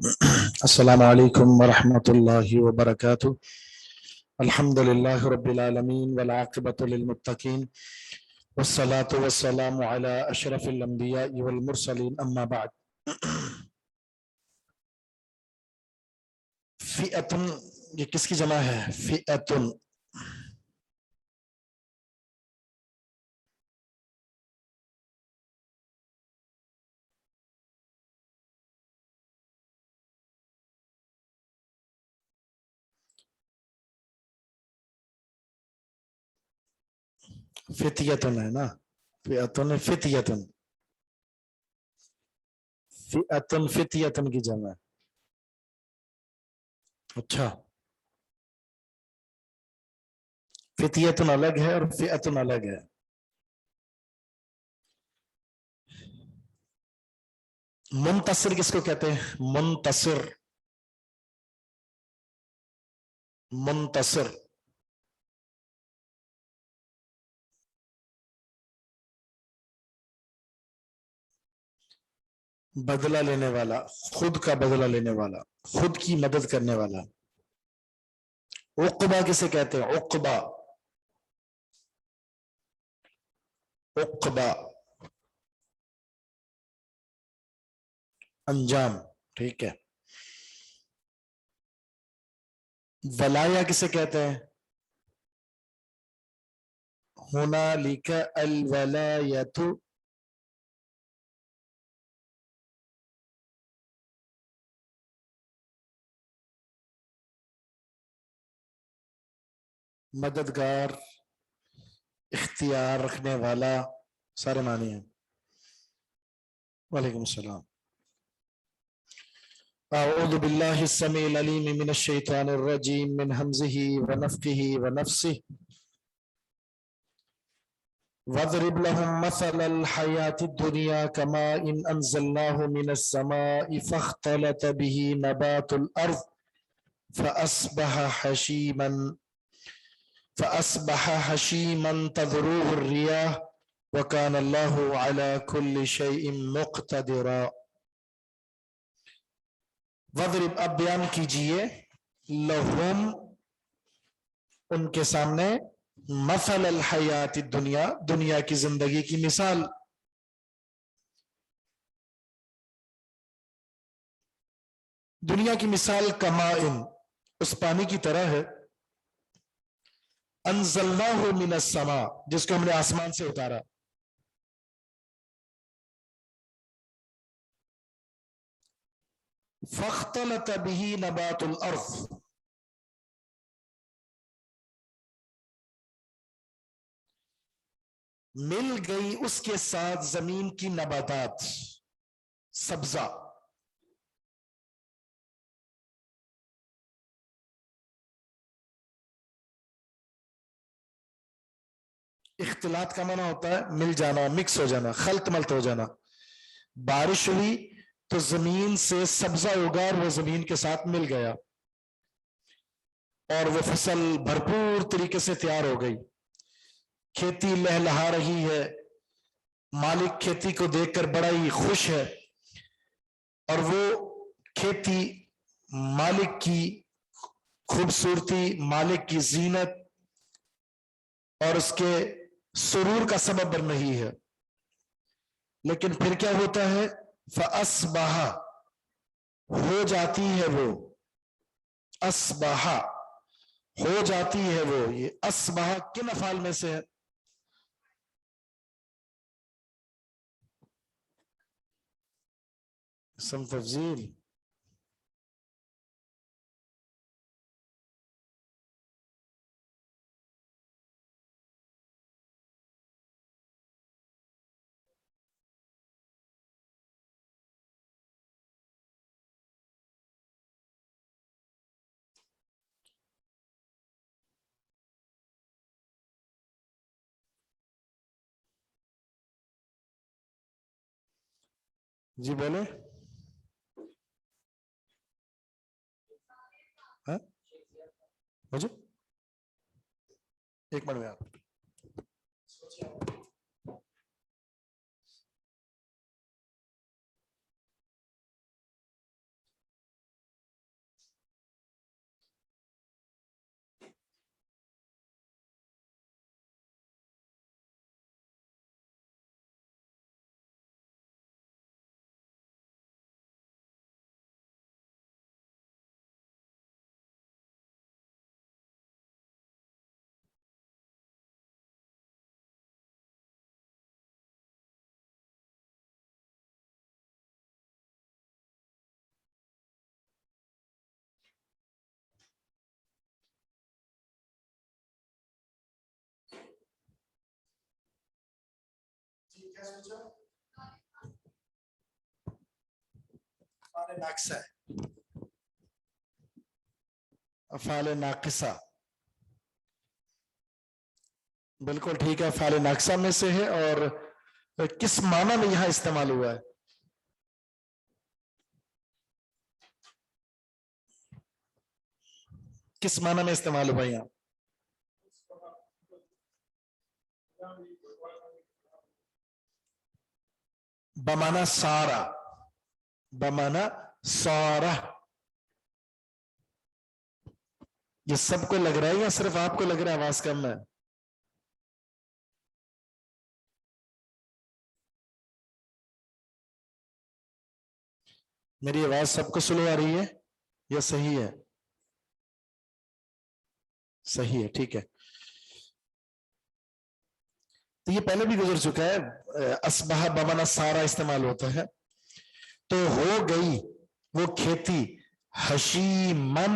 السلام علیکم ورحمۃ اللہ وبرکاتہ۔ الحمد للہ رب العالمین والعاقبۃ للمتقین والصلاة والسلام علی اشرف الانبیاء والمرسلین، اما بعد۔ فئتن، یہ کس کی جمع ہے؟ فئتن۔ فتیتن ہے نا، فئتن فتیتن، فئتن فتیتن کی جمع ہے۔ اچھا، فتیتن الگ ہے اور فئتن الگ ہے۔ منتصر کس کو کہتے ہیں؟ منتصر، منتصر بدلہ لینے والا، خود کا بدلہ لینے والا، خود کی مدد کرنے والا۔ عقبہ کسے کہتے ہیں؟ عقبہ، عقبہ انجام، ٹھیک ہے۔ ولایا کسے کہتے ہیں؟ ہنالک الولایۃ، مددگار، اختیار رکھنے والا، سارے معنی ہیں۔ وعلیکم السلام۔ اعوذ باللہ السمیع العلیم من الشیطان الرجیم من ہمزہ ونفخہ ونفثہ۔ واضرب لهم مثل الحياة الدنيا كماء أنزلناه من السماء فاختلط به نبات الأرض فأصبح هشيما تذروه الرياح وكان الله على كل شيء مقتدرا۔ واضرب، اب بیان کیجئے، لہم، ان کے سامنے، مثل الحیات الدنیا، دنیا کی زندگی کی مثال۔ دنیا کی مثال کمائن، اس پانی کی طرح ہے، انزلناہ من السماء، جس کو ہم نے آسمان سے اتارا، فاختلط به نبات الارض، مل گئی اس کے ساتھ زمین کی نباتات، سبزہ۔ اختلاط کا معنی ہوتا ہے مل جانا، مکس ہو جانا، خلط ملط ہو جانا۔ بارش ہوئی تو زمین سے سبزہ اگا اور وہ زمین کے ساتھ مل گیا، اور وہ فصل بھرپور طریقے سے تیار ہو گئی، کھیتی لہلہا رہی ہے، مالک کھیتی کو دیکھ کر بڑا ہی خوش ہے، اور وہ کھیتی مالک کی خوبصورتی، مالک کی زینت اور اس کے سرور کا سبب بن رہی ہے۔ لیکن پھر کیا ہوتا ہے؟ فَأَصْبَحَ، ہو جاتی ہے وہ، اصبح، ہو جاتی ہے وہ۔ یہ اصبح کن افعال میں سے ہے؟ اسم تفضیل۔ جی بولے، ہاں مجھے ایک منٹ میں آپ ناقصہ ہے، افعال ناقصہ، بالکل ٹھیک ہے، افعال ناقصہ میں سے ہے، اور کس معنی میں یہاں استعمال ہوا ہے؟ کس معنی میں استعمال ہوا یہاں؟ بمانا سارا، بمانا سارا. یہ سب کو لگ رہا ہے یا صرف آپ کو لگ رہا ہے آواز کم ہے؟ میری آواز سب کو سلو آ رہی ہے یا صحیح ہے؟ صحیح ہے، ٹھیک ہے. تو یہ پہلے بھی گزر چکا ہے، اصبح بمانا سارا استعمال ہوتا ہے. تو ہو گئی وہ کھیتی حشیمن،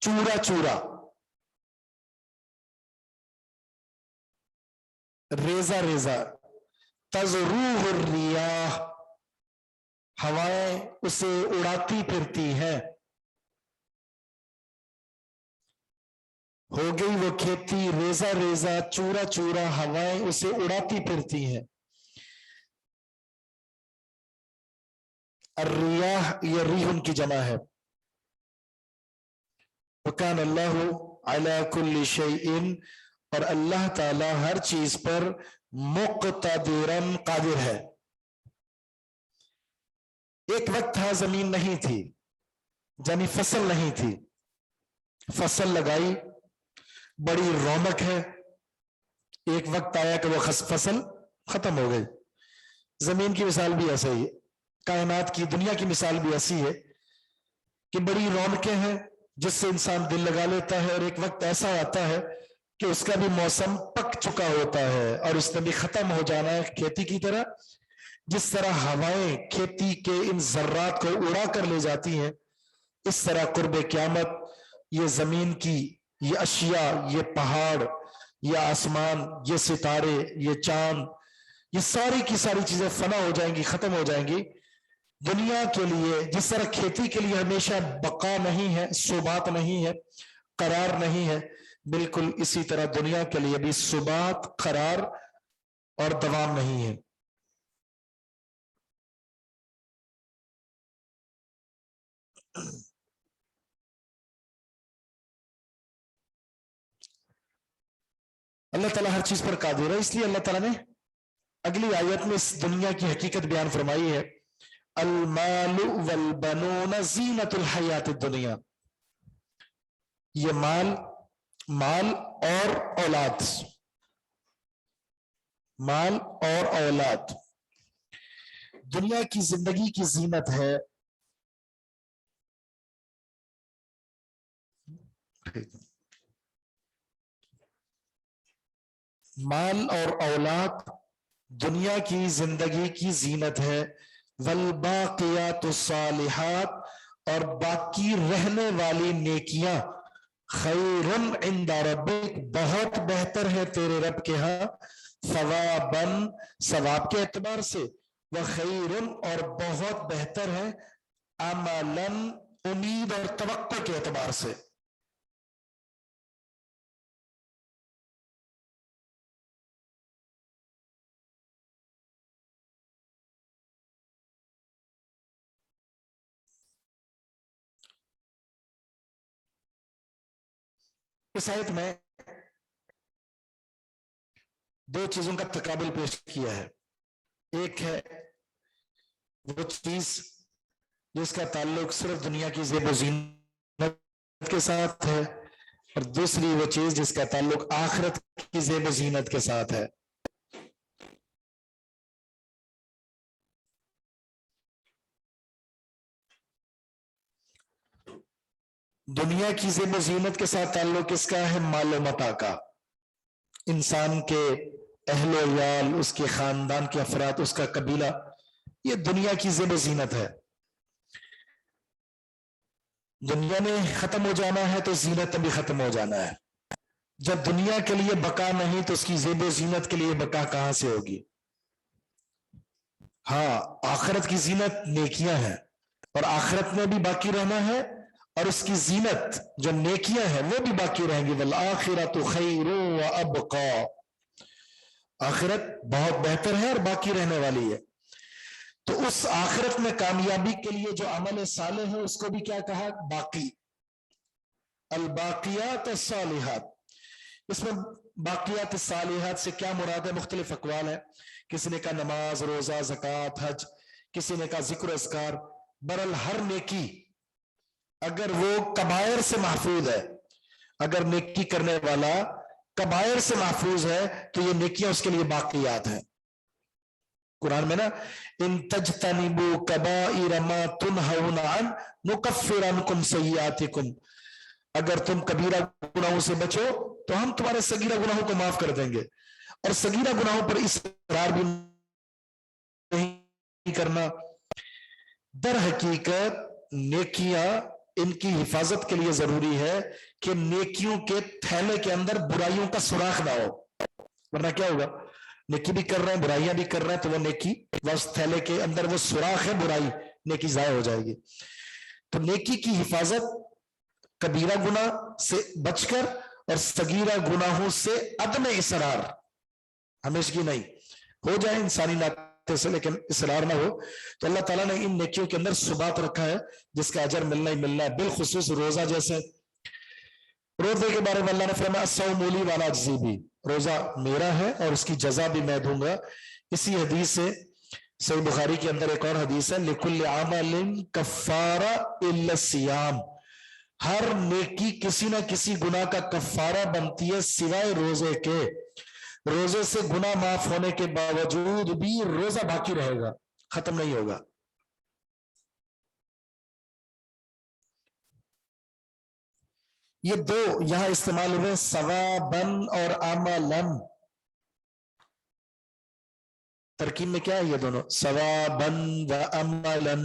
چورا چورا، ریزہ ریزہ، تزروح الریاح، ہوائیں اسے اڑاتی پھرتی ہیں. ہو گئی وہ کھیتی ریزہ ریزہ، چورا چورا، ہوائیں اسے اڑاتی پھرتی ہیں. الریاح یہ ریح ان کی جمع ہے. وکان اللہ علی کل شیء، اور اللہ تعالی ہر چیز پر مقتدرن، قادر ہے. ایک وقت تھا زمین نہیں تھی، یعنی فصل نہیں تھی، فصل لگائی، بڑی رونق ہے. ایک وقت آیا کہ وہ فصل ختم ہو گئی. زمین کی مثال بھی ایسا ہی ہے، کائنات کی دنیا کی مثال بھی ایسی ہے کہ بڑی رونقیں ہیں جس سے انسان دل لگا لیتا ہے، اور ایک وقت ایسا آتا ہے کہ اس کا بھی موسم پک چکا ہوتا ہے اور اس نے بھی ختم ہو جانا ہے. کھیتی کی طرح، جس طرح ہوائیں کھیتی کے ان ذرات کو اڑا کر لے جاتی ہیں، اس طرح قرب قیامت یہ زمین کی یہ اشیاء، یہ پہاڑ، یہ آسمان، یہ ستارے، یہ چاند، یہ ساری کی ساری چیزیں فنا ہو جائیں گی، ختم ہو جائیں گی. دنیا کے لیے جس طرح کھیتی کے لیے ہمیشہ بقا نہیں ہے، ثبات نہیں ہے، قرار نہیں ہے، بالکل اسی طرح دنیا کے لیے بھی ثبات، قرار اور دوام نہیں ہے. اللہ تعالیٰ ہر چیز پر قادر ہے، اس لیے اللہ تعالیٰ نے اگلی آیت میں اس دنیا کی حقیقت بیان فرمائی ہے. المال والبنون زینت الحیات الدنیا، یہ مال اور اولاد، مال اور اولاد دنیا کی زندگی کی زینت ہے. مال اور اولاد دنیا کی زندگی کی زینت ہے. والباقیات الصالحات، اور باقی رہنے والی نیکیاں، خیر عند ربک، بہت بہتر ہے تیرے رب کے ہاں، ثواباً، ثواب کے اعتبار سے، وخیر، اور بہت بہتر ہے عملاً، امید اور توقع کے اعتبار سے. اس آیت میں دو چیزوں کا تقابل پیش کیا ہے. ایک ہے وہ چیز جس کا تعلق صرف دنیا کی زیب و زینت کے ساتھ ہے، اور دوسری وہ چیز جس کا تعلق آخرت کی زیب و زینت کے ساتھ ہے. دنیا کی زیب و زینت کے ساتھ تعلق کس کا ہے؟ مال و متاع کا، انسان کے اہل و عیال، اس کے خاندان کے افراد، اس کا قبیلہ، یہ دنیا کی زیب و زینت ہے. دنیا نے ختم ہو جانا ہے تو زینت بھی ختم ہو جانا ہے. جب دنیا کے لیے بقا نہیں تو اس کی زیب و زینت کے لیے بقا کہاں سے ہوگی؟ ہاں آخرت کی زینت نیکیاں ہیں اور آخرت میں بھی باقی رہنا ہے اور اس کی زینت جو نیکیاں ہیں وہ بھی باقی رہیں گی والآخرۃ خیر وابقی آخرت بہت بہتر ہے اور باقی رہنے والی ہے تو اس آخرت میں کامیابی کے لیے جو عمل صالح ہے اس کو بھی کیا کہا باقی الباقیات الصالحات اس میں باقیات الصالحات سے کیا مراد ہے مختلف اقوال ہے کسی نے کہا نماز روزہ زکوٰۃ حج کسی نے کہا ذکر و اذکار برحال ہر نیکی اگر وہ کبائر سے محفوظ ہے اگر نیکی کرنے والا کبائر سے محفوظ ہے تو یہ نیکیاں اس کے لیے باقیات ہیں قرآن میں نا ان تجتنبوا کبائر ما تنہون عن نکفر عنکم سیئاتکم اگر تم کبیرہ گناہوں سے بچو تو ہم تمہارے صغیرہ گناہوں کو معاف کر دیں گے اور صغیرہ گناہوں پر اصرار بھی نہیں کرنا در حقیقت نیکیاں ان کی حفاظت کے لیے ضروری ہے کہ نیکیوں کے تھیلے کے اندر برائیوں کا سوراخ نہ ہو ورنہ کیا ہوگا نیکی بھی کر رہے ہیں برائیاں بھی کر رہے ہیں تو وہ نیکی اس تھیلے کے اندر وہ سوراخ ہے برائی نیکی ضائع ہو جائے گی تو نیکی کی حفاظت کبیرہ گناہ سے بچ کر اور صغیرہ گناہوں سے عدم اصرار ہمیشگی نہیں ہو جائے انسانی ناطے سے لیکن اصرار نہ ہو تو اللہ تعالیٰ نے ان نیکیوں کے اندر ثبات رکھا ہے جس کا اجر ملنا ہی ملنا ہے بالخصوص روزہ جیسے روزے کے بارے میں اللہ نے فرمایا الصوم لی وانا اجزی بھی روزہ میرا ہے اور اس کی جزا بھی میں دوں گا اسی حدیث سے صحیح بخاری کے اندر ایک اور حدیث ہے لکل عمل کفارہ الا الصیام ہر نیکی کسی نہ کسی گناہ کا کفارہ بنتی ہے سوائے روزے کے روزے سے گناہ معاف ہونے کے باوجود بھی روزہ باقی رہے گا ختم نہیں ہوگا یہ دو یہاں استعمال ہوئے ثوابن اور عملن ترکیب میں کیا ہے یہ دونوں ثوابن و عملن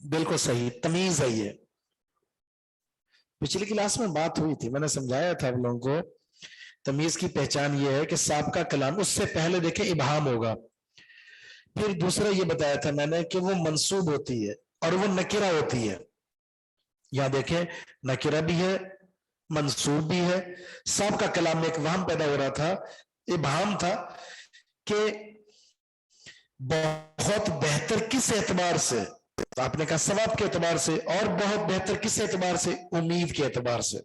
بالکل صحیح تمیز ہے یہ پچھلی کلاس میں بات ہوئی تھی میں نے سمجھایا تھا آپ لوگوں کو تمیز کی پہچان یہ ہے کہ سابقہ کلام اس سے پہلے دیکھیں ابہام ہوگا پھر دوسرا یہ بتایا تھا میں نے کہ وہ منصوب ہوتی ہے اور وہ نکرہ ہوتی ہے یہاں دیکھیں نکرہ بھی ہے منصوب بھی ہے سابقہ کلام میں ایک وہم پیدا ہو رہا تھا ابہام تھا کہ بہت بہتر کس اعتبار سے تو آپ نے کہا ثواب کے اعتبار سے اور بہت بہتر کس اعتبار سے امید کے اعتبار سے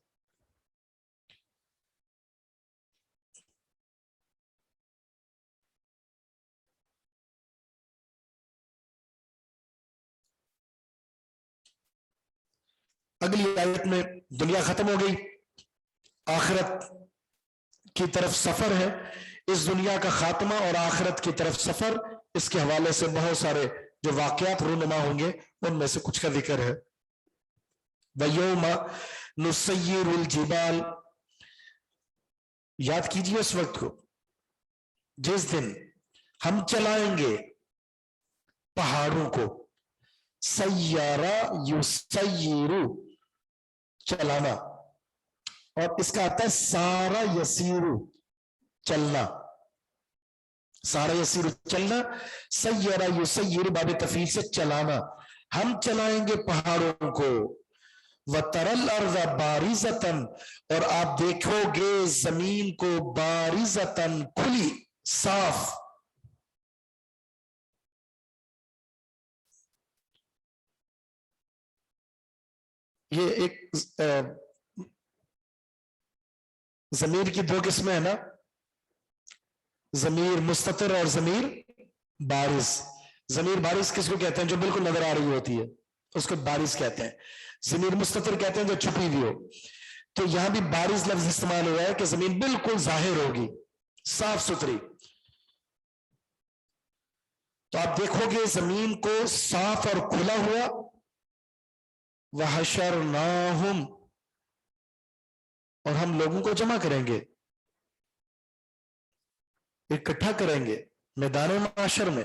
اگلی آیت میں دنیا ختم ہو گئی آخرت کی طرف سفر ہے اس دنیا کا خاتمہ اور آخرت کی طرف سفر اس کے حوالے سے بہت سارے جو واقعات رونما ہوں گے ان میں سے کچھ کا ذکر ہے وَيَوْمَ نُسَيِّرُ الْجِبَالِ یاد کیجئے اس وقت کو جس دن ہم چلائیں گے پہاڑوں کو سیارہ یسیرو چلانا اور اس کا آتا ہے سارا یسیرو چلنا سارا یسیرو چلنا سیارہ یسیرو باب تفعیل سے چلانا ہم چلائیں گے پہاڑوں کو وَتَرَى الْأَرْضَ بَارِزَةً اور آپ دیکھو گے زمین کو بارزتاً کھلی صاف یہ ایک ضمیر کی دو قسمیں ہیں نا ضمیر مستتر اور ضمیر بارز ضمیر بارز کس کو کہتے ہیں جو بالکل نظر آ رہی ہوتی ہے اس کو بارز کہتے ہیں ضمیر مستتر کہتے ہیں جو چھپی ہوئی ہو تو یہاں بھی بارز لفظ استعمال ہوا ہے کہ زمین بالکل ظاہر ہوگی صاف ستھری تو آپ دیکھو گے زمین کو صاف اور کھلا ہوا وَحَشَرْنَاهُمْ اور ہم لوگوں کو جمع کریں گے اکٹھا کریں گے میدان معاشر میں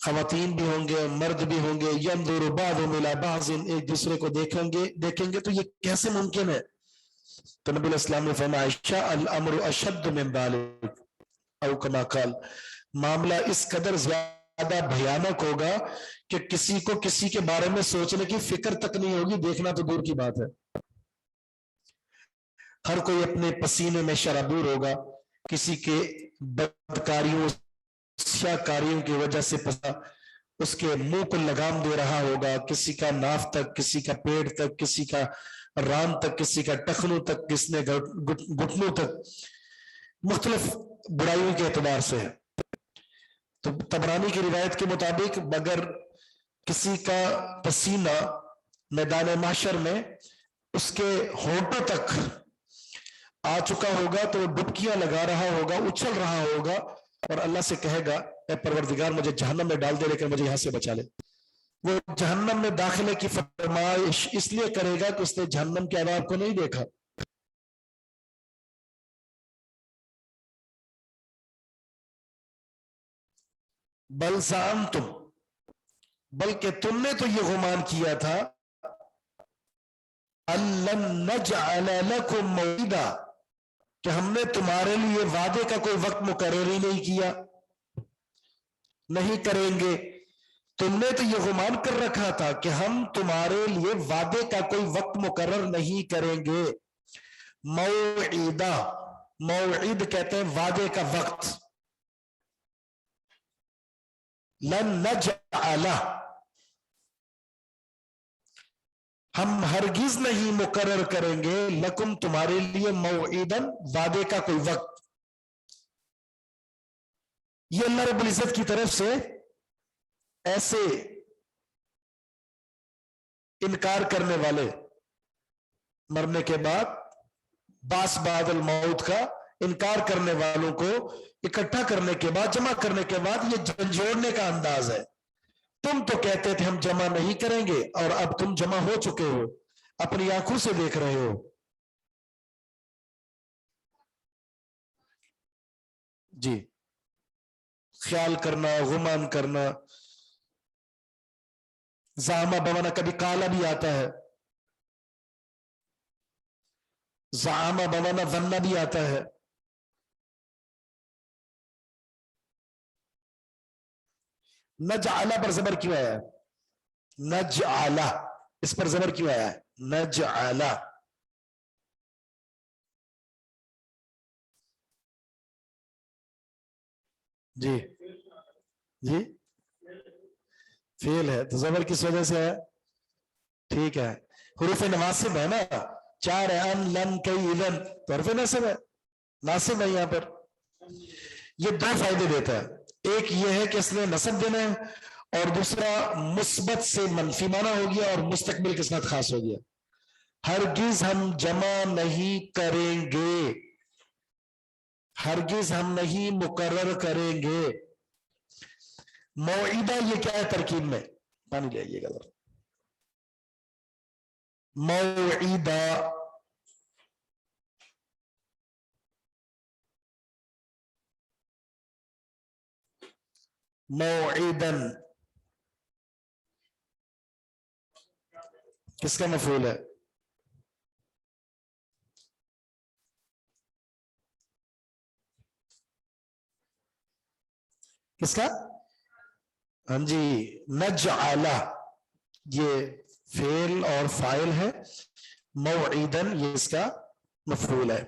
خواتین بھی ہوں گے مرد بھی ہوں گے، ینظر بعضهم الی بعض، ایک دوسرے کو دیکھیں گے تو یہ کیسے ممکن ہے؟ تو نبی علیہ السلام نے فرمایا عائشہ الامر اشد من ذلک او کما قال، معاملہ اس قدر زیادہ بھیانک ہوگا کہ کسی کو کسی کے بارے میں سوچنے کی فکر تک نہیں ہوگی، دیکھنا تو دور کی بات ہے۔ ہر کوئی اپنے پسینے میں شرابور ہوگا، کسی کے بدکاریوں سیاکاریوں کی وجہ سے اس کے منہ کو لگام دے رہا ہوگا، کسی کا ناف تک، کسی کا پیٹ تک، کسی کا ران تک، کسی کا ٹخنوں تک، کس نے گھٹنوں تک، مختلف برائیوں کے اعتبار سے ہے۔ تو طبرانی کی روایت کے مطابق اگر کسی کا پسینہ میدان محشر میں اس کے ہونٹوں تک آ چکا ہوگا تو ڈبکیاں لگا رہا ہوگا، اچھل رہا ہوگا اور اللہ سے کہے گا اے پروردگار مجھے جہنم میں ڈال دے لیکن مجھے یہاں سے بچا لے۔ وہ جہنم میں داخلے کی فرمائش اس لیے کرے گا کہ اس نے جہنم کے عذاب کو نہیں دیکھا۔ بل زعمتم، بلکہ تم نے تو یہ گمان کیا تھا أَلَّن نَّجْعَلَ لَكُم مَّوْعِدًا، کہ ہم نے تمہارے لیے وعدے کا کوئی وقت مقرر ہی نہیں کیا، نہیں کریں گے۔ تم نے تو یہ گمان کر رکھا تھا کہ ہم تمہارے لیے وعدے کا کوئی وقت مقرر نہیں کریں گے۔ موعدہ، موعد کہتے ہیں وعدے کا وقت۔ لن نجعل، ہم ہرگز نہیں مقرر کریں گے لکم تمہارے لیے موعدن، وعدے کا کوئی وقت۔ یہ اللہ رب العزت کی طرف سے ایسے انکار کرنے والے، مرنے کے بعد باس بعد الموت کا انکار کرنے والوں کو اکٹھا کرنے کے بعد، جمع کرنے کے بعد یہ جھنجھوڑنے کا انداز ہے۔ تم تو کہتے تھے ہم جمع نہیں کریں گے اور اب تم جمع ہو چکے ہو، اپنی آنکھوں سے دیکھ رہے ہو۔ جی، خیال کرنا، گمان کرنا، زعما بمانا کبھی کالا بھی آتا ہے، زعما بمانا ظن بھی آتا ہے۔ نجعلہ پر زبر کیوں آیا ہے؟ نجعلہ اس پر زبر کیوں آیا ہے؟ نجعلہ۔ جی جی فعل ہے تو زبر کس وجہ سے ہے؟ ٹھیک ہے، حروف نواسب ہے نا، چار ہے، ان لن کئی اذن، تو حرف نصب ہے، ناصب ہے یہاں پر۔ یہ دو فائدے دیتا ہے، ایک یہ ہے کہ اس نے نصب دینا ہے، اور دوسرا مثبت سے منفی معنی ہو گیا اور مستقبل کے ساتھ خاص ہو گیا۔ ہرگز ہم جمع نہیں کریں گے، ہرگز ہم نہیں مقرر کریں گے۔ موعدہ یہ کیا ہے ترکیب میں؟ پانی لے آئیے گا ذرا۔ موعدہ موعدن کس کا مفعول ہے؟ کس کا؟ ہاں جی، نجعلہ یہ فعل اور فاعل ہے، موعدن یہ اس کا مفعول ہے۔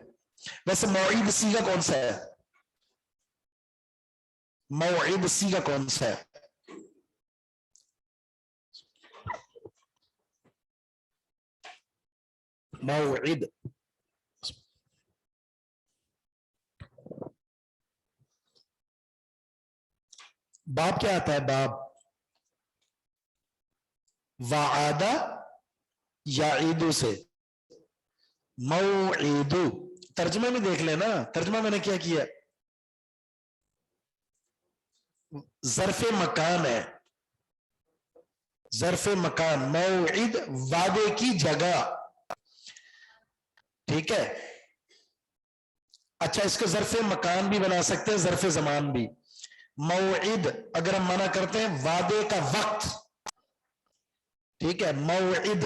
ویسے موعد صیغہ کون سا ہے؟ موعد صیغہ کون سا ہے؟ موعد باب کیا آتا ہے؟ باب وعدہ یعیدو سے، موعدو ترجمے میں دیکھ لینا، ترجمہ میں نے کیا کیا، ظرف مکان ہے، ظرف مکان، موعد وعدے کی جگہ، ٹھیک ہے۔ اچھا اس کو ظرف مکان بھی بنا سکتے ہیں، ظرف زمان بھی۔ موعد اگر ہم منع کرتے ہیں وعدے کا وقت، ٹھیک ہے، موعد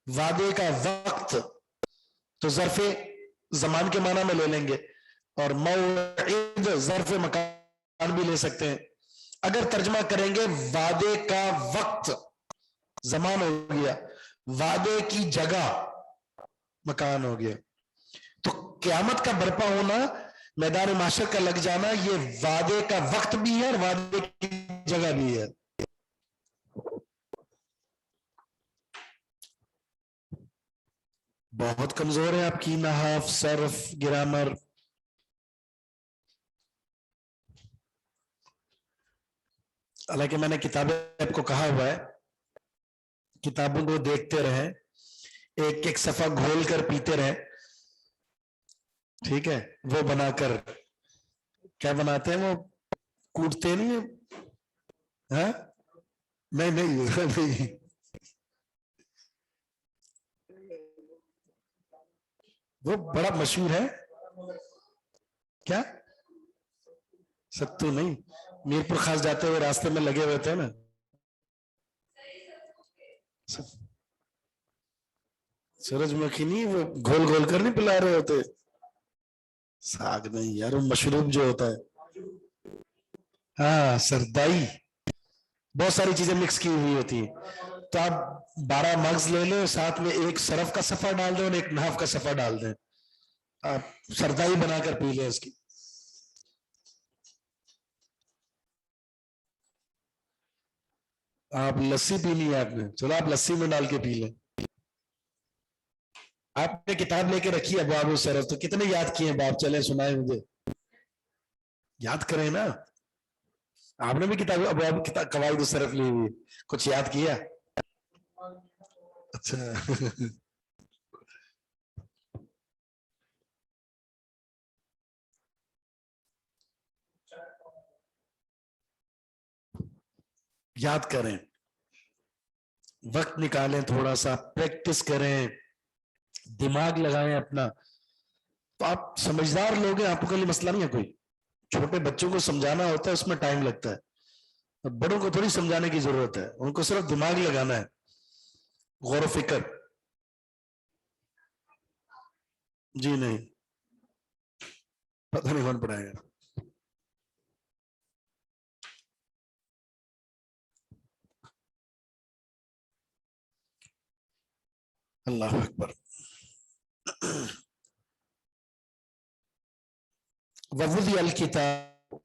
وعدے کا وقت تو ظرف زمان کے معنی میں لے لیں گے، اور موعد ظرف مکان بھی لے سکتے ہیں۔ اگر ترجمہ کریں گے وعدے کا وقت زمان ہو گیا، وعدے کی جگہ مکان ہو گیا، تو قیامت کا برپا ہونا، میدان معاشر کا لگ جانا، یہ وعدے کا وقت بھی ہے اور وعدے کی جگہ بھی ہے۔ بہت کمزور ہے آپ کی نحو، صرف، گرامر۔ حالانکہ میں نے کتابیں آپ کو کہا ہوا ہے کتابوں کو دیکھتے رہیں، ایک ایک صفحہ گھول کر پیتے رہیں، ٹھیک ہے، وہ بنا کر کیا بناتے ہیں، وہ کوٹتے نہیں ہیں، ہاں نہیں وہ بڑا مشہور ہے، کیا ستو نہیں، میر پور خاص جاتے ہوئے راستے میں لگے ہوئے تھے نا، سورج مکھی نہیں، وہ گھول گھول کر نہیں پلا رہے ہوتے، ساگ نہیں یار، وہ مشروب جو ہوتا ہے، ہاں سردائی، بہت ساری چیزیں مکس کی ہوئی ہوتی ہیں، تو آپ 12 مغز لے لیں، ساتھ میں ایک صرف کا صفحہ ڈال دیں اور ایک نحو کا صفحہ ڈال دیں، آپ سردائی بنا کر پی لیں اس کی۔ آپ لسی پینی ہے آپ نے، چلو آپ لسی میں ڈال کے پی لیں۔ آپ نے کتاب لے کے رکھی ہے ابواب الصرف، تو کتنے یاد کیے ہیں باب، چلیں سنائیں مجھے، یاد کریں نا، آپ نے بھی کتاب ابواب قواعد الصرف لی ہوئی، کچھ یاد کیا؟ اچھا یاد کریں، وقت نکالیں، تھوڑا سا پریکٹس کریں، دماغ لگائیں اپنا، تو آپ سمجھدار لوگ ہیں، آپ کو کوئی مسئلہ نہیں ہے کوئی، چھوٹے بچوں کو سمجھانا ہوتا ہے اس میں ٹائم لگتا ہے، بڑوں کو تھوڑی سمجھانے کی ضرورت ہے، ان کو صرف دماغ لگانا ہے، غور و فکر۔ جی نہیں، پتہ نہیں کون پڑھائے گا، اللہ اکبر۔ وَوُضِعَ الْكِتَابُ،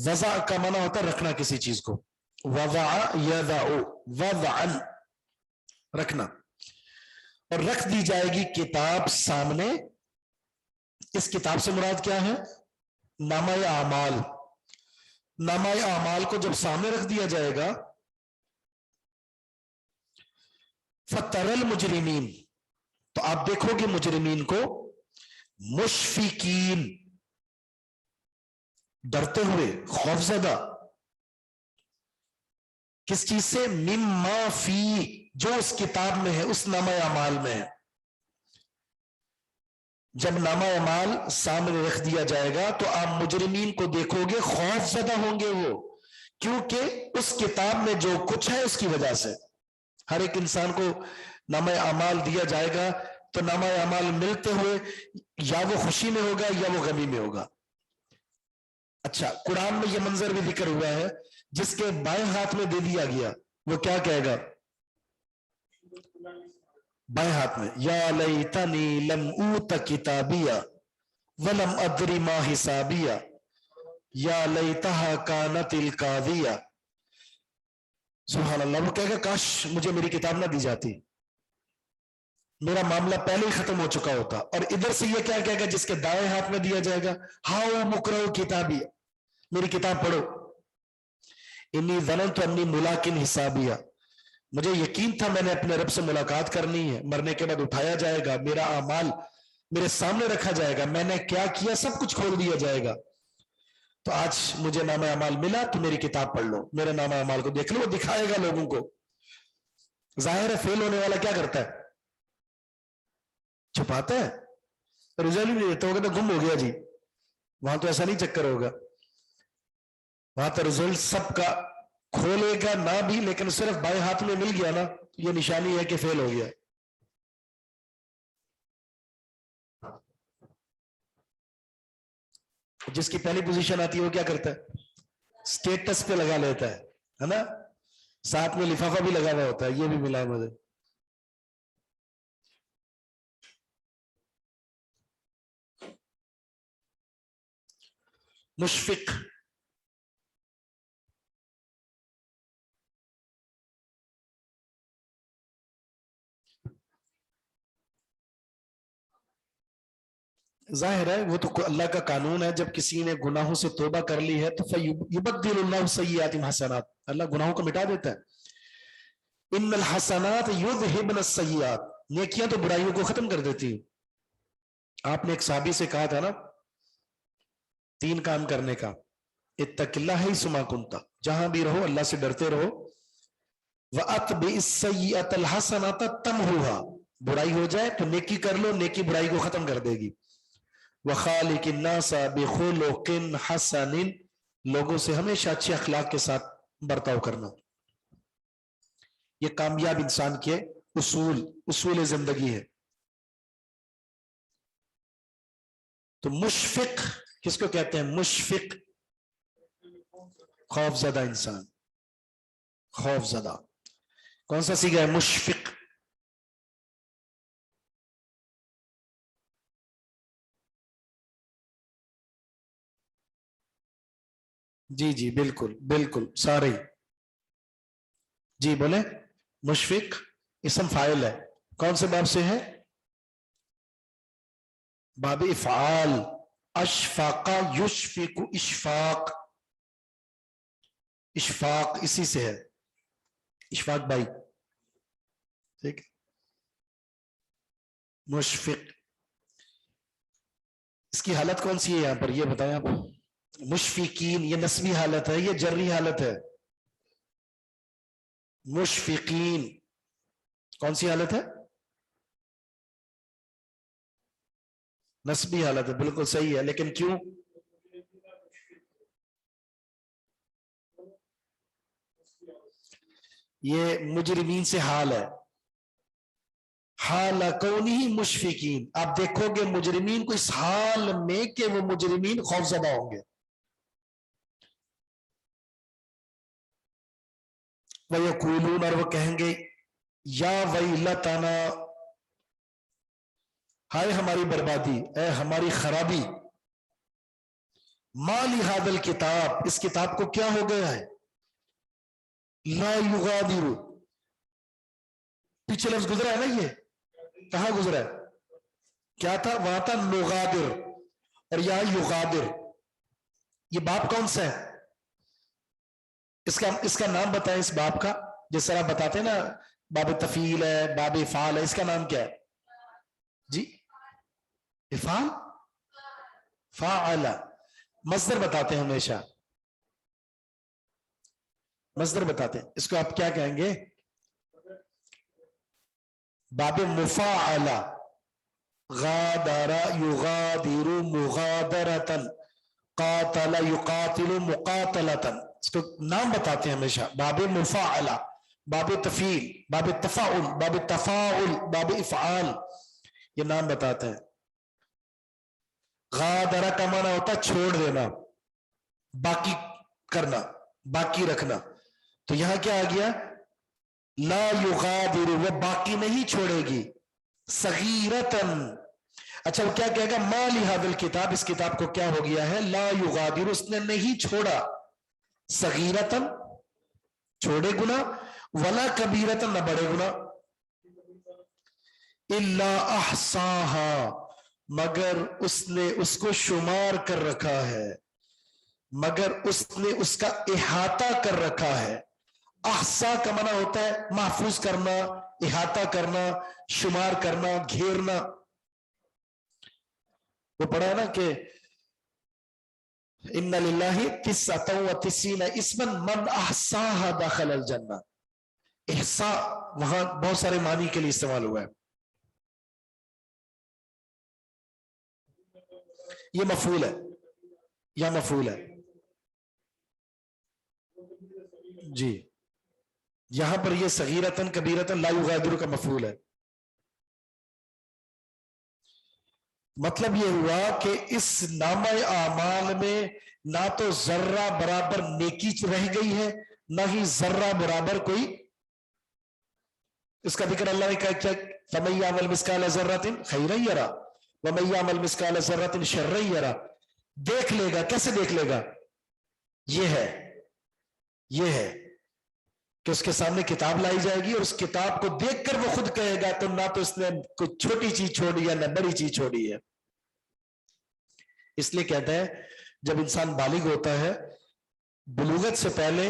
وضع کا معنی ہوتا ہے رکھنا کسی چیز کو، وضع یضع، وضعا رکھنا، اور رکھ دی جائے گی کتاب سامنے، اس کتاب سے مراد کیا ہے؟ نامہ اعمال، نامہ اعمال کو جب سامنے رکھ دیا جائے گا، فَتَرَى الْمُجْرِمِينَ، تو آپ دیکھو گے مجرمین کو، مشفقین، ڈرتے ہوئے، خوفزدہ، کس چیز سے؟ مما فی، جو اس کتاب میں ہے، اس نامہ اعمال میں ہے۔ جب نامہ اعمال سامنے رکھ دیا جائے گا تو آپ مجرمین کو دیکھو گے، خوف زدہ ہوں گے وہ، کیونکہ اس کتاب میں جو کچھ ہے اس کی وجہ سے۔ ہر ایک انسان کو نامہ اعمال دیا جائے گا تو نامہ اعمال ملتے ہوئے یا وہ خوشی میں ہوگا یا وہ غمی میں ہوگا۔ اچھا، قرآن میں یہ منظر بھی ذکر ہوا ہے، جس کے بائیں ہاتھ میں دے دیا گیا وہ کیا کہے گا؟ بائیں ہاتھ میں، یا لیتنی لم اوت کتابیا ولم ادری ما حسابیا یا لیتہا کانت القاضیہ، سبحان اللہ، وہ کہے گا کاش مجھے میری کتاب نہ دی جاتی، میرا معاملہ پہلے ہی ختم ہو چکا ہوتا۔ اور ادھر سے یہ کیا کہے گا جس کے دائیں ہاتھ میں دیا جائے گا؟ ہاؤ مقرؤ کتابی، میری کتاب پڑھو، انی ظننت انی ملاق حسابیہ، مجھے یقین تھا میں نے اپنے رب سے ملاقات کرنی ہے، مرنے کے بعد اٹھایا جائے گا، میرا اعمال میرے سامنے رکھا جائے گا، میں نے کیا کیا سب کچھ کھول دیا جائے گا، تو آج مجھے نامہ اعمال ملا تو میری کتاب پڑھ لو، میرے نامہ اعمال کو دیکھ لو، وہ دکھائے گا لوگوں کو۔ ظاہر ہے فیل ہونے والا کیا کرتا ہے؟ چھپاتا ہے، رزلٹ بھی نہیں دیتا ہوگا تو گم ہو گیا جی. وہاں تو ایسا نہیں چکر ہوگا, وہاں تو رزلٹ سب کا کھولے گا نہ بھی, لیکن صرف بائیں ہاتھ میں مل گیا نا, یہ نشانی ہے کہ فیل ہو گیا. جس کی پہلی پوزیشن آتی ہے وہ کیا کرتا ہے, اسٹیٹس پہ لگا لیتا ہے نا, ساتھ میں لفافہ بھی لگا ہوا ہوتا ہے, یہ بھی ملا ہے مجھے. مشفق, ظاہر ہے وہ تو اللہ کا قانون ہے, جب کسی نے گناہوں سے توبہ کر لی ہے تو فَيُبَدِّلُ اللَّهُ سَيِّئَاتِهِمْ حَسَنَاتٍ, اللہ گناہوں کو مٹا دیتا ہے. ان الحسنات یذہبن السیئات, نیکیاں تو برائیوں کو ختم کر دیتی ہیں. آپ نے ایک صحابی سے کہا تھا نا 3 کام کرنے کا, اتق اللہ حیثما کنت, جہاں بھی رہو اللہ سے ڈرتے رہو. وَأَتْبِعِ السَّيِّئَةَ الْحَسَنَةَ تَمْحُوهَا, برائی ہو جائے تو نیکی کر لو, نیکی برائی کو ختم کر دے گی. وَخَالِقِ النَّاسَ بِخُلُقٍ حَسَنٍ, لوگوں سے ہمیشہ اچھے اخلاق کے ساتھ برتاؤ کرنا. یہ کامیاب انسان کے اصول زندگی ہے. تو مشفق کس کو کہتے ہیں؟ مشفق, خوف زدہ انسان. خوف زدہ کون سا سیگا ہے؟ مشفق. جی جی بالکل بالکل سارے جی بولیں. مشفق اسم فاعل ہے, کون سے باب سے ہے؟ باب افعال. اشفاق یشفق, اشفاق, اشفاق اسی سے ہے, اشفاق بھائی, ٹھیک. مشفق اس کی حالت کون سی ہے یہاں پر یہ بتائیں آپ. مشفقین یہ نسبی حالت ہے, یہ جری حالت ہے. مشفقین کون سی حالت ہے؟ نسبی حالت ہے, بالکل صحیح ہے, لیکن کیوں؟ یہ مجرمین سے حال ہے. حال کونہی مشفقین, آپ دیکھو گے مجرمین کو اس حال میں کہ وہ مجرمین خوفزدہ ہوں گے. وَيَقُولُونَ, اور وہ کہیں گے یا ویلتنا, ہائے ہماری بربادی, اے ہماری خرابی. ما لِهَذَا الْكِتَابِ, اس کتاب کو کیا ہو گیا ہے؟ لا یغادر, پیچھے لفظ گزرا ہے نا, یہ کہاں گزرا ہے؟ کیا تھا وہاں تھا نغادر, اور یہاں یغادر. یہ باب کون سا ہے؟ اس کا نام بتائیں, اس باب کا. جس طرح بتاتے ہیں نا باب تفعیل ہے, باب افعال ہے, اس کا نام کیا ہے جی؟ افعال, فاعل, مصدر بتاتے ہیں ہمیشہ, مصدر بتاتے ہیں. اس کو آپ کیا کہیں گے؟ باب مفاعل, غادر یغادر مغادرتن, قاتل یقاتل مقاتلتن. اس کو نام بتاتے ہیں ہمیشہ, باب مفاعل, باب تفعیل, باب تفاعل, باب تفاعل, باب افعال, یہ نام بتاتے ہیں. غادرہ کا معنی ہوتا ہے چھوڑ دینا, باقی کرنا, باقی رکھنا. تو یہاں کیا آ گیا؟ لا یغادر, وہ باقی نہیں چھوڑے گی. صغیرتن, اچھا وہ کیا کہے گا؟ ما لہذا الکتاب, اس کتاب کو کیا ہو گیا ہے؟ لا یغادر, اس نے نہیں چھوڑا. صغیرتن چھوڑے گنا, ولا کبیرتن نہ بڑے گنا. الا احصاها, مگر اس نے اس کو شمار کر رکھا ہے, مگر اس نے اس کا احاطہ کر رکھا ہے. احصا کا معنی ہوتا ہے محفوظ کرنا, احاطہ کرنا, شمار کرنا, گھیرنا. وہ پڑھا ہے نا کہ ان للہ 99 اسما من احصاها دخل الجنہ. احصاء وہاں بہت سارے معنی کے لیے استعمال ہوا ہے. یہ مفعول ہے، یا مفعول ہے جی، یہاں پر یہ صغیرتن کبیرتن لا یغادر کا مفعول ہے. مطلب یہ ہوا کہ اس نامہ اعمال میں نہ تو ذرہ برابر نیکی رہ گئی ہے، نہ ہی ذرہ برابر کوئی. اس کا ذکر اللہ نے کہا فَمَن يَعْمَلْ مِثْقَالَ ذَرَّةٍ خَيْرًا يَرَهُ وَمَن يَعْمَلْ مِثْقَالَ ذَرَّةٍ شَرًّا يَرَهُ. دیکھ لے گا، کیسے دیکھ لے گا؟ یہ ہے کہ اس کے سامنے کتاب لائی جائے گی اور اس کتاب کو دیکھ کر وہ خود کہے گا تو نہ تو اس نے کوئی چھوٹی چیز چھوڑی ہے نہ بڑی چیز چھوڑی ہے. اس لیے کہتے ہیں جب انسان بالغ ہوتا ہے بلوغت سے پہلے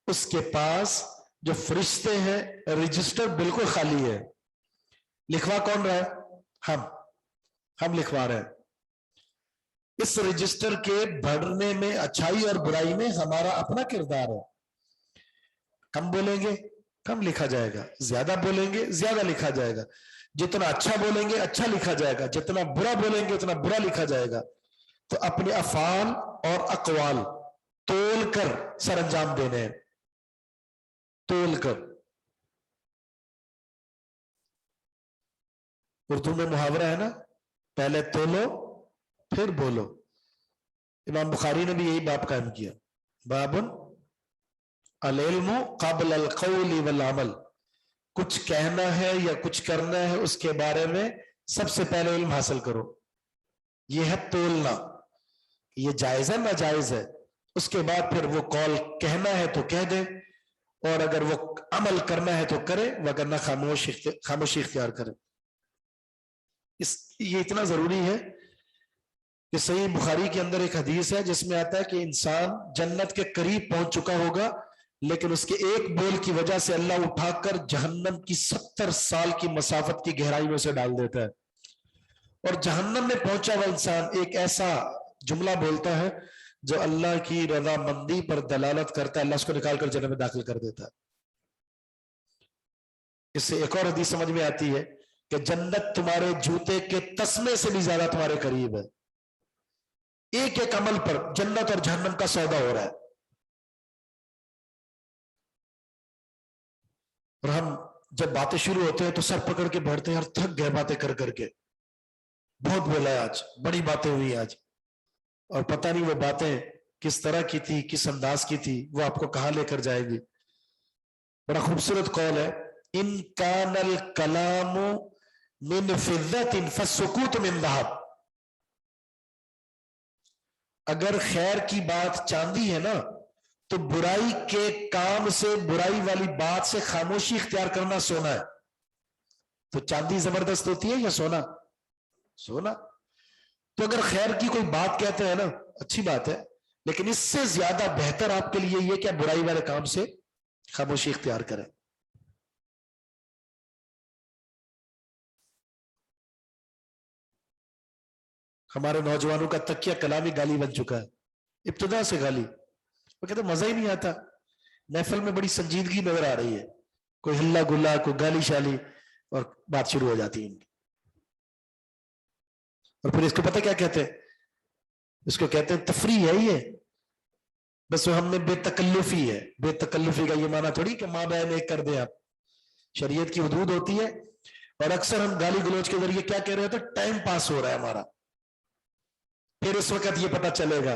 اس کے پاس جو فرشتے ہیں رجسٹر بالکل خالی ہے. لکھوا کون رہا ہے؟ ہم لکھوا رہے ہیں. اس رجسٹر کے بڑھنے میں، اچھائی اور برائی میں ہمارا اپنا کردار ہے. کم بولیں گے کم لکھا جائے گا، زیادہ بولیں گے زیادہ لکھا جائے گا. جتنا اچھا بولیں گے اچھا لکھا جائے گا، جتنا برا بولیں گے اتنا برا لکھا جائے گا. تو اپنے افعال اور اقوال تول کر سر انجام دینے ہیں، تول کر. اردو میں محاورہ ہے نا، پہلے تولو پھر بولو. امام بخاری نے بھی یہی باب قائم کیا، باب العلم قبل القول والعمل. کچھ کہنا ہے یا کچھ کرنا ہے اس کے بارے میں سب سے پہلے علم حاصل کرو. یہ ہے تولنا، یہ جائز ہے ناجائز ہے. اس کے بعد پھر وہ قول کہنا ہے تو کہہ دے، اور اگر وہ عمل کرنا ہے تو کرے، وگرنہ خاموشی اختیار کرے. یہ اتنا ضروری ہے کہ صحیح بخاری کے اندر ایک حدیث ہے جس میں آتا ہے کہ انسان جنت کے قریب پہنچ چکا ہوگا لیکن اس کے ایک بول کی وجہ سے اللہ اٹھا کر جہنم کی 70 سال کی مسافت کی گہرائی میں سے ڈال دیتا ہے. اور جہنم میں پہنچا ہوا انسان ایک ایسا جملہ بولتا ہے جو اللہ کی رضا مندی پر دلالت کرتا ہے، اللہ اس کو نکال کر جنت میں داخل کر دیتا ہے. اس سے ایک اور حدیث سمجھ میں آتی ہے کہ جنت تمہارے جوتے کے تسمے سے بھی زیادہ تمہارے قریب ہے. ایک ایک عمل پر جنت اور جہنم کا سودا ہو رہا ہے. اور ہم جب باتیں شروع ہوتے ہیں تو سر پکڑ کے بیٹھتے ہیں اور تھک گئے باتیں کر کر کے. بہت بولا ہے آج، بڑی باتیں ہوئی آج، اور پتہ نہیں وہ باتیں کس طرح کی تھی، کس انداز کی تھی، وہ آپ کو کہاں لے کر جائے گی. بڑا خوبصورت قول ہے، ان کان الکلام من فضۃ فالسکوت من ذہب. اگر خیر کی بات چاندی ہے نا تو برائی کے کام سے، برائی والی بات سے خاموشی اختیار کرنا سونا ہے. تو چاندی زبردست ہوتی ہے یا سونا؟ سونا. تو اگر خیر کی کوئی بات کہتے ہیں نا اچھی بات ہے، لیکن اس سے زیادہ بہتر آپ کے لیے یہ کہ برائی والے کام سے خاموشی اختیار کریں. ہمارے نوجوانوں کا تکیہ کلامی گالی بن چکا ہے، ابتدا سے گالی. وہ کہتے مزہ ہی نہیں آتا. محفل میں بڑی سنجیدگی نظر آ رہی ہے، کوئی ہلا گلا، کوئی گالی شالی، اور بات شروع ہو جاتی ہے. اور پھر اس کو پتہ کیا کہتے ہیں؟ اس کو کہتے ہیں تفریح ہے. یہ بس وہ ہم نے بے تکلفی ہے. بے تکلفی کا یہ معنی تھوڑی کہ ماں بہن ایک کر دیں آپ. شریعت کی حدود ہوتی ہے، اور اکثر ہم گالی گلوچ کے ذریعے کیا کہہ رہے ہوتے ہیں؟ ٹائم پاس ہو رہا ہے ہمارا. پھر اس وقت یہ پتہ چلے گا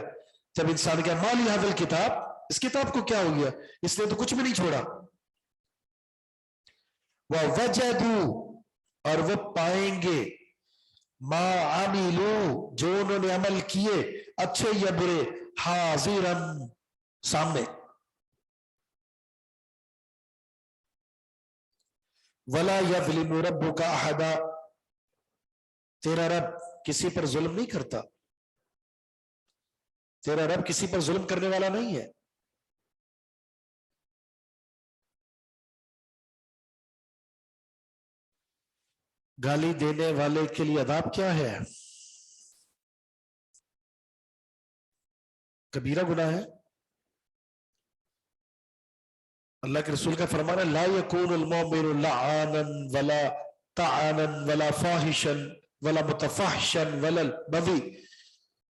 جب انسان کیا مالی حاضل کتاب، اس کتاب کو کیا ہو گیا، اس نے تو کچھ بھی نہیں چھوڑا. وَوَجَدُوا اور وہ پائیں گے ما عَمِلُوا جو انہوں نے عمل کیے اچھے یا برے، حاضراً سامنے. وَلَا يَظْلِمُ رَبُّكَ أَحَدًا تیرا رب کسی پر ظلم نہیں کرتا. تیرا رب کسی پر ظلم کرنے والا نہیں ہے. گالی دینے والے کے لیے عذاب کیا ہے؟ کبیرہ گناہ ہے. اللہ کے رسول کا فرمان ہے لا يكون المؤمن لعانا ولا طعانا ولا فاحشا ولا متفحشا ولا البذيء.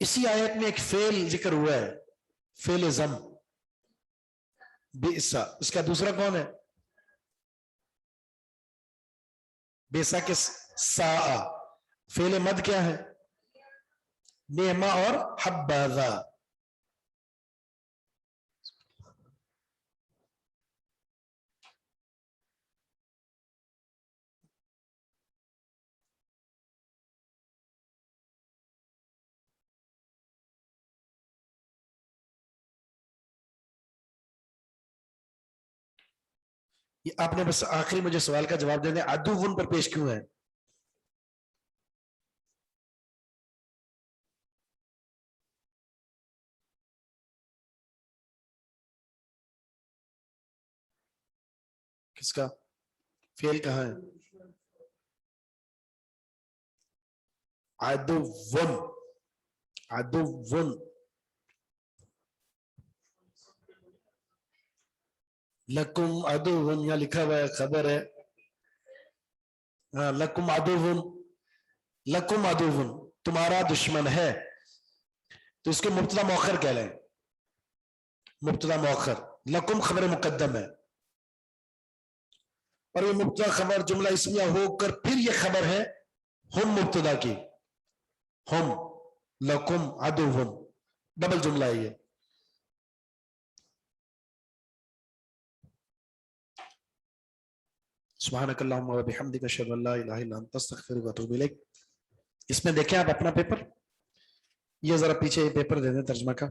اسی آیت میں ایک فعل ذکر ہوا ہے، فعل ضم، بئسا، اس کا دوسرا کون ہے؟ بئسا کے سا. فعل مد کیا ہے؟ نعمہ اور حبذا. آپ نے بس آخری مجھے سوال کا جواب دے دیں، عدوون پر پیش کیوں ہے؟ کس کا فعل کہاں ہے؟ عدوون، عدوون. لکم عدوون یہاں لکھا ہوا ہے، خبر ہے. لکم عدوون، لکم عدوون تمہارا دشمن ہے، تو اس کو مبتدا مؤخر کہہ لیں. مبتدا مؤخر، لکم خبر مقدم ہے، اور یہ مبتدا خبر جملہ اسمیہ ہو کر پھر یہ خبر ہے ہم مبتدا کی، ہم لکم عدوون، ڈبل جملہ ہے یہ. سبحانک اللہم و بحمدک اشہد ان لا الہ الا انت استغفرک و اتوب الیک. اس میں دیکھیں آپ اپنا پیپر، یہ ذرا پیچھے یہ پیپر دے دیں ترجمہ کا.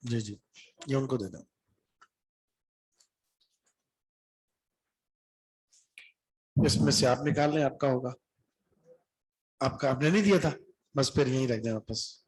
جی جی یہ ان کو دے دیں. اس میں سے آپ نکال لیں، آپ کا ہوگا. آپ کا آپ نے نہیں دیا تھا، بس پھر یہیں رکھ دیں واپس.